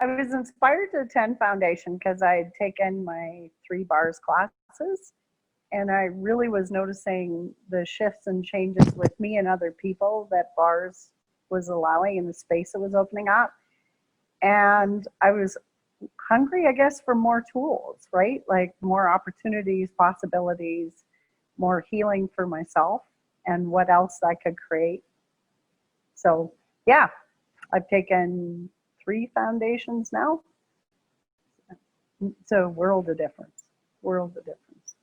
I was inspired to attend foundation because I had taken my 3 bars classes, and I really was noticing the shifts and changes with me and other people that bars was allowing in the space it was opening up. And I was hungry, I guess, for more tools, right? Like more opportunities, possibilities, more healing for myself and what else I could create. So yeah, I've taken 3 foundations now. It's a world of difference, world of difference.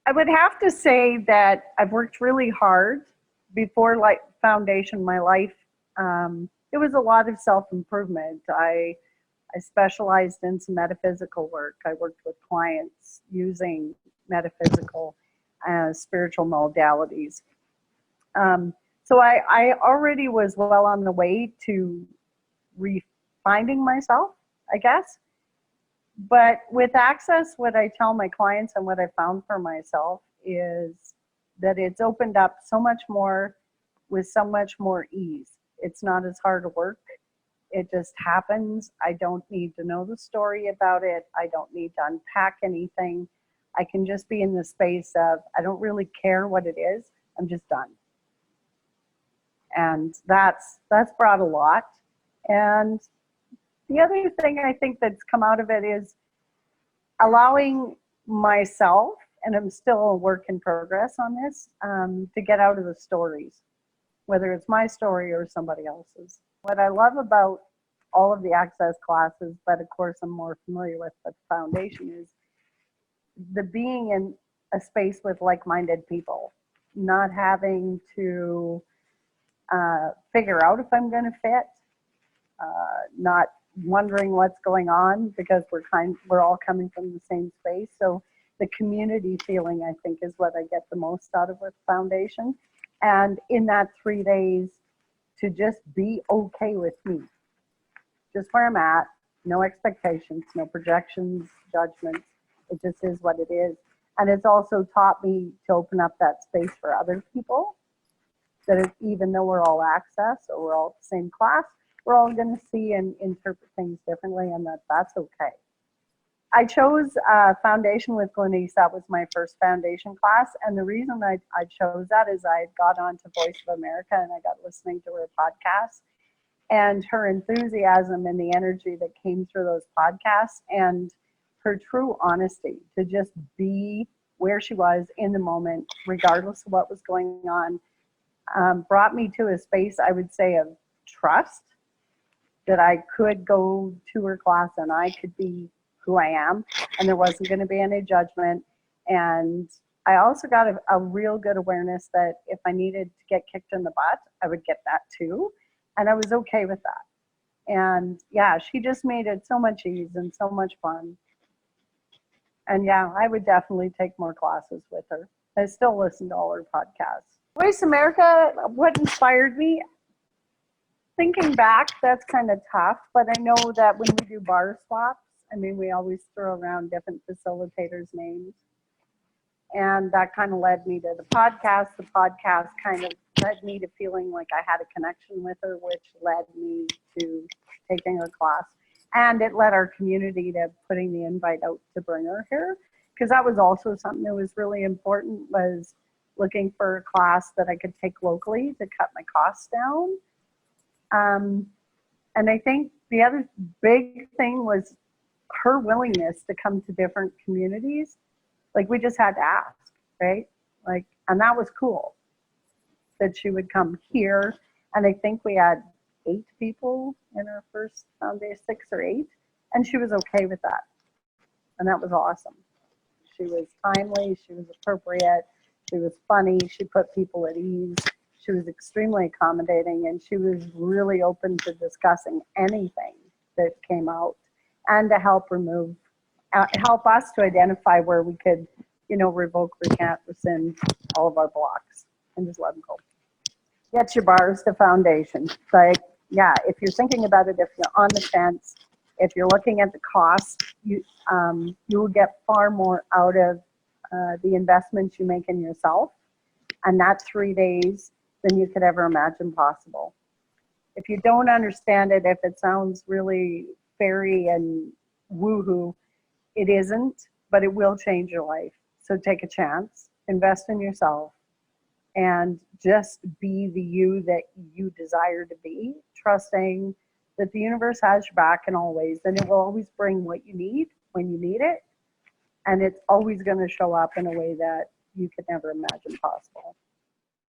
I would have to say that I've worked really hard before like foundation, my life. It was a lot of self-improvement. I specialized in some metaphysical work. I worked with clients using metaphysical spiritual modalities. So I already was well on the way to refinding myself, I guess. But with Access, what I tell my clients and what I found for myself is that it's opened up so much more with so much more ease. It's not as hard to work. It just happens. I don't need to know the story about it. I don't need to unpack anything. I can just be in the space of, I don't really care what it is. I'm just done. And that's brought a lot. And the other thing I think that's come out of it is allowing myself, and I'm still a work in progress on this, to get out of the stories, whether it's my story or somebody else's. What I love about all of the Access classes, but of course I'm more familiar with the foundation, is the being in a space with like-minded people, not having to figure out if I'm going to fit, not wondering what's going on because we're all coming from the same space. So the community feeling, I think, is what I get the most out of with foundation. And in that 3 days, to just be okay with me, just where I'm at, no expectations, no projections, judgments. It just is what it is. And it's also taught me to open up that space for other people, that even though we're all Access or we're all the same class, we're all going to see and interpret things differently, and that's okay. I chose foundation with Glenise. That was my first foundation class, and the reason I chose that is I got onto Voice of America and I got listening to her podcast, and her enthusiasm and the energy that came through those podcasts and her true honesty to just be where she was in the moment, regardless of what was going on, brought me to a space, I would say, of trust, that I could go to her class and I could be who I am, and there wasn't going to be any judgment. And I also got a real good awareness that if I needed to get kicked in the butt, I would get that too. And I was okay with that. And yeah, she just made it so much ease and so much fun. And yeah, I would definitely take more classes with her. I still listen to all her podcasts. Voice America, what inspired me? Thinking back, that's kind of tough, but I know that when we do bar swaps, I mean, we always throw around different facilitators' names. And that kind of led me to the podcast. The podcast kind of led me to feeling like I had a connection with her, which led me to taking her class. And it led our community to putting the invite out to bring her here, because that was also something that was really important, was looking for a class that I could take locally to cut my costs down. And I think the other big thing was her willingness to come to different communities. Like, we just had to ask, right? Like, and that was cool that she would come here. And I think we had 8 people in our first foundation, 6 or 8, and she was okay with that. And that was awesome. She was timely, she was appropriate, she was funny, she put people at ease. She was extremely accommodating, and she was really open to discussing anything that came out and to help help us to identify where we could, revoke, recant, rescind all of our blocks and just let them go. Get your bars to foundation. Like, yeah, if you're thinking about it, if you're on the fence, if you're looking at the cost, you will get far more out of the investments you make in yourself, and that 3 days than you could ever imagine possible. If you don't understand it, if it sounds really fairy and woohoo, it isn't, but it will change your life. So take a chance, invest in yourself, and just be the you that you desire to be, trusting that the universe has your back in all ways, and it will always bring what you need when you need it. And it's always going to show up in a way that you could never imagine possible.